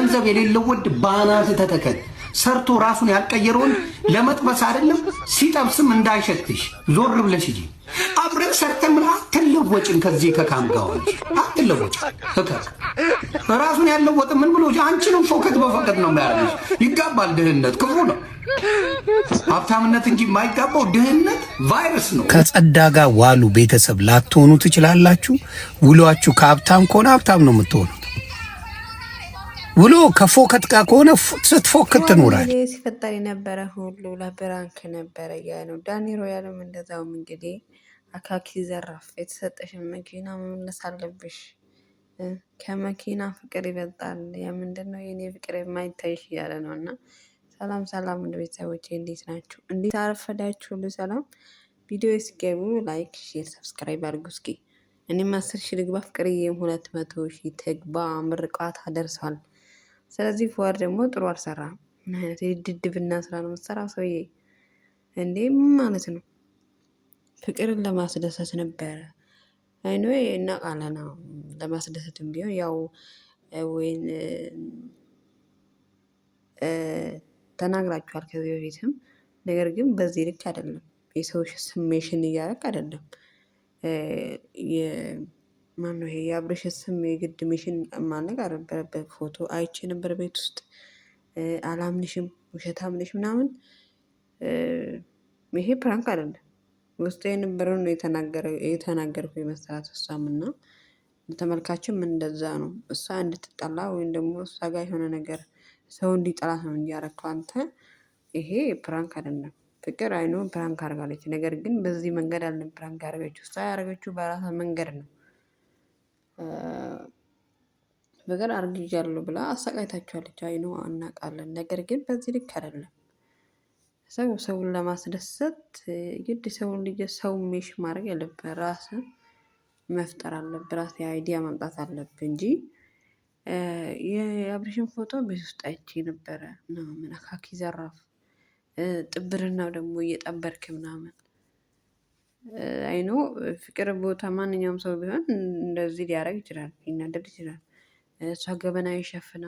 ገንዘብ የሌለው ወድ ባናት ተተከል ሰርቶ ራሱን ያልቀየረውን ለመጥበስ አይደለም ሲጠብስም እንዳይሸትሽ ዞር ብለሽ እንጂ አብረን ሰርተን ምን አትለወጭም። ከዚህ ከካምጋው አትለወጭ ተከክ ራሱን ያለወጥ ምን ብሎ አንቺንም ፎከት በፎከት ነው የሚያደርግሽ። ይጋባል። ድህነት ክፉ ነው። ሀብታምነት እንጂ የማይጋባው ድህነት ቫይረስ ነው። ከጸዳ ጋር ዋሉ ቤተሰብ ላትሆኑ ትችላላችሁ። ውሏችሁ ከሀብታም ከሆነ ሀብታም ነው የምትሆኑት። ውሎ ከፎከት ጋር ከሆነ ስትፎክት ትኖራል። ሲፈጠር የነበረ ሁሉ ለብራንክ ነበረ እያለ ነው ዳኒ ሮያልም እንደዛውም እንግዲህ አካኪ ዘራፍ የተሰጠሽን መኪና መመለስ አለብሽ። ከመኪና ፍቅር ይበልጣል። የምንድን ነው የኔ ፍቅር የማይታይሽ እያለ ነው። እና ሰላም ሰላም እንደ ቤተሰቦቼ እንዴት ናችሁ? እንዴት አረፈዳችሁ? ሁሉ ሰላም። ቪዲዮ ሲገቡ ላይክ፣ ሼር፣ ሰብስክራይብ አድርጉ። እስኪ እኔም 10,000 ልግባ ፍቅርዬም 200,000 ትግባ። ምርቃት አደርሷል። ስለዚህ ፉአድ ደግሞ ጥሩ አልሰራም። ምን አይነት የድድብና ስራ ነው የምትሰራው ሰውዬ? እንዴ ማለት ነው። ፍቅርን ለማስደሰት ነበረ። አይኖ እናቃለና ለማስደሰትም ቢሆን ያው ወይን ተናግራችኋል ከዚህ በፊትም። ነገር ግን በዚህ ልክ አይደለም። የሰዎች ስሜሽን እያረቅ አይደለም። ማነው ይሄ የአብርሽ ስም የግድ ሚሽን ማነቅ አልነበረበት። ፎቶ አይቼ ነበር ቤት ውስጥ አላምንሽም፣ ውሸታም ነሽ ምናምን። ይሄ ፕራንክ አይደለም። ውስጡ የነበረው ነው የተናገርኩ የመሰላት እሷም እና ተመልካችም እንደዛ ነው። እሷ እንድትጠላ ወይም ደግሞ እሷ ጋር የሆነ ነገር ሰው እንዲጠላት ነው እንዲያረከው አንተ። ይሄ ፕራንክ አይደለም። ፍቅር አይኖ ፕራንክ አድርጋለች። ነገር ግን በዚህ መንገድ አለን ፕራንክ ያደረገችው። እሷ ያደረገችው በራሷ መንገድ ነው። ፍቅር አርግዣለሁ ብላ አሰቃይታችኋለች። አይኖ አናቃለን። ነገር ግን በዚህ ልክ አይደለም። ሰውን ለማስደሰት ግድ ሰውን ልጅ ሰው ሜሽ ማድረግ ያለብህ ራስን መፍጠር አለብህ። ራስ የአይዲያ ማምጣት አለብህ እንጂ የአብርሽን ፎቶ ቤት ውስጥ አይቼ ነበረ ምናምን አካኪ ዘራፍ ጥብርናው ደግሞ እየጠበርክ ምናምን። አይኖ ፍቅር ቦታ ማንኛውም ሰው ቢሆን እንደዚህ ሊያደርግ ይችላል፣ ሊናደድ ይችላል። እሷ ገበና የሸፍና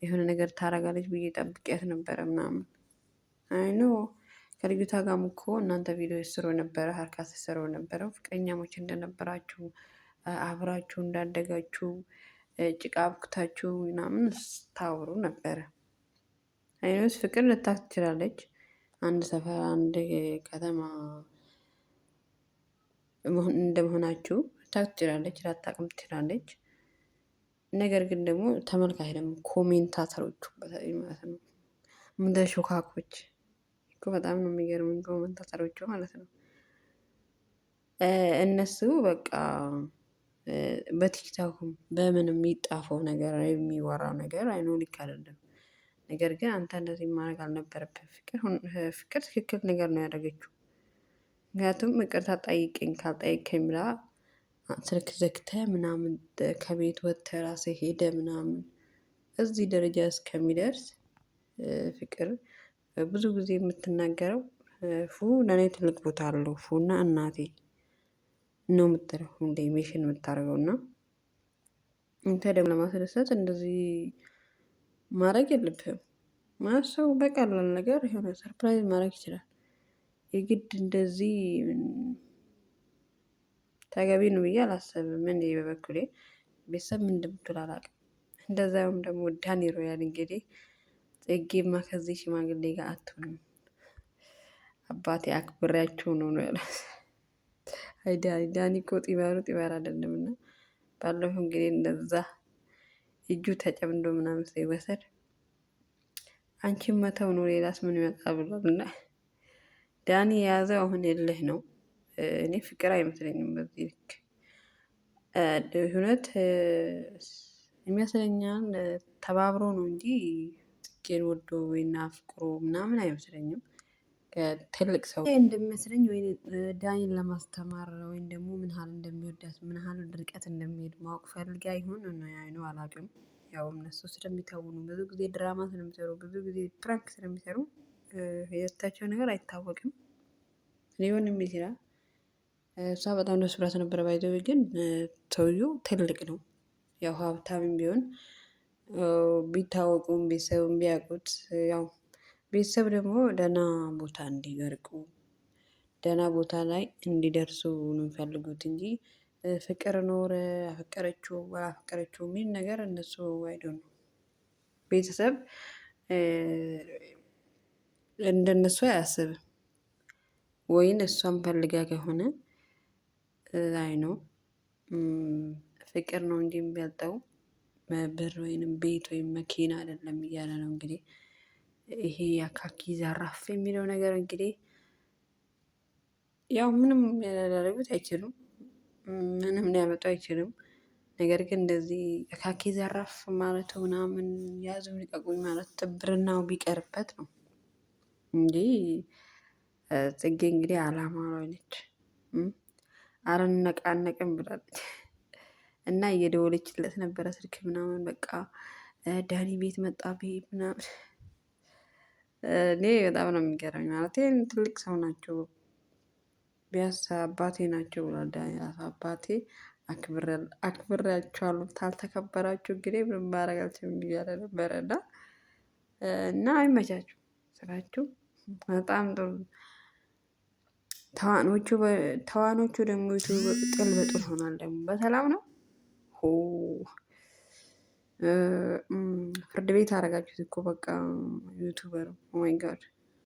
የሆነ ነገር ታረጋለች ብዬ ጠብቂያት ነበረ ምናምን። አይኖ ከልጅቷ ጋርም እኮ እናንተ ቪዲዮ ስሩ ነበረ፣ ሀርካት ስሩ ነበረው ፍቅረኛሞች እንደነበራችሁ አብራችሁ እንዳደጋችሁ ጭቃ አብኩታችሁ ምናምን ስታወሩ ነበረ። አይኖስ ፍቅር ልታክ ትችላለች። አንድ ሰፈር አንድ ከተማ እንደመሆናችሁ ልታክ ትችላለች፣ ላታቅም ትችላለች። ነገር ግን ደግሞ ተመልካች ደግሞ ኮሜንታተሮቹ በተለይ ማለት ነው እንደ ሾካኮች እኮ በጣም ነው የሚገርሙኝ ኮሜንታተሮቹ ማለት ነው። እነሱ በቃ በቲክቶክም በምን የሚጣፈው ነገር የሚወራው ነገር አይኖ ልክ አይደለም። ነገር ግን አንተ እንደዚህ ማድረግ አልነበረብህ። ፍቅር ትክክል ነገር ነው ያደረገችው። ምክንያቱም ይቅርታ ጠይቀኝ ካልጠይቀኝ ብላ ስልክ ዘግተህ ምናምን ከቤት ወጥተህ ራስህ ሄደህ ምናምን እዚህ ደረጃ እስከሚደርስ ፍቅር ብዙ ጊዜ የምትናገረው ፉ ለእኔ ትልቅ ቦታ አለው ፉና እናቴ ነው የምትለው እንደ ሜሽን የምታደርገው። እና አንተ ደግሞ ለማስደሰት እንደዚህ ማድረግ የለብህም። ማለት ሰው በቀላል ነገር የሆነ ሰርፕራይዝ ማድረግ ይችላል። የግድ እንደዚህ ተገቢ ነው ብዬ አላሰብም። እንዴ በበኩሌ ቤተሰብ ምን እንደምትል አላውቅም። እንደዛውም ደግሞ ዳኒ ሮያል እንግዲህ ጽጌማ ከዚህ ሽማግሌ ጋር አትሆንም አባቴ አክብሬያቸው ነው ያለ። አይ ዳኒ እኮ ጢባሩ ጢባር አይደለም። እና ባለፈው እንግዲህ እንደዛ እጁ ተጨምዶ ምናምን ሲወሰድ አንቺን መተው ነው ሌላስ ምን ይመጣ ብሏል። እና ዳኒ የያዘው አሁን የለህ ነው። እኔ ፍቅር አይመስለኝም በዚህ ልክ እውነት የሚያስለኛል ተባብሮ ነው እንጂ ጽጌን ወዶ ወይና አፍቅሮ ምናምን አይመስለኝም። ትልቅ ሰው እንደሚመስለኝ ወይ ዳኒን ለማስተማር ወይም ደግሞ ምን ያህል እንደሚወዳት ምን ያህል ርቀት እንደሚሄድ ማወቅ ፈልጋ ይሆን ነው አላውቅም። ያው እነሱ ስለሚተውኑ ብዙ ጊዜ ድራማ ስለሚሰሩ ብዙ ጊዜ ፕራንክ ስለሚሰሩ የታቸው ነገር አይታወቅም። ሊሆንም ይችላል። እሷ በጣም ደስ ብላት ነበረ። ባይዘው ግን ሰውዬው ትልቅ ነው። ያው ሀብታምም ቢሆን ቢታወቁም ቤተሰብም ቢያውቁት ያው ቤተሰብ ደግሞ ደህና ቦታ እንዲገርቁ ደህና ቦታ ላይ እንዲደርሱ ነው የሚፈልጉት እንጂ ፍቅር ኖረ አፈቀረችው አላፈቀረችው የሚል ነገር እነሱ አይደሉም። ቤተሰብ እንደነሱ አያስብም። ወይን እሷም ፈልጋ ከሆነ አይ ነው ፍቅር ነው እንጂ የሚበልጠው ብር ወይንም ቤት ወይም መኪና አይደለም እያለ ነው እንግዲህ። ይሄ አካኪ ዘራፍ የሚለው ነገር እንግዲህ ያው ምንም ሊያደርጉት አይችሉም፣ ምንም ሊያመጡ አይችልም። ነገር ግን እንደዚህ አካኪ ዘራፍ ማለቱ ምናምን ያዙ ልቀቁኝ ማለት ትብርናው ቢቀርበት ነው እንጂ ጽጌ እንግዲህ አላማ ላይ ነች። አልነቃነቅም ብላለች እና እየደወለችለት ነበረ ስልክ ምናምን በቃ ዳኒ ቤት መጣ ቤት ምናምን። እኔ በጣም ነው የሚገርመኝ ማለት ትልቅ ሰው ናቸው ቢያንስ አባቴ ናቸው ብሏል ዳኒ ራሱ። አባቴ አክብሬያቸዋለሁ ታልተከበራችሁ እንግዲህ ምንም ማድረግ አልችልም እያለ ነበረ እና አይመቻችሁ ስራችሁ በጣም ጥሩ። ተዋኖቹ ደግሞ ጥል በጥል ሆኗል። ደግሞ በሰላም ነው ፍርድ ቤት አደረጋችሁት እኮ በቃ ዩቱበር ኦማይ ጋድ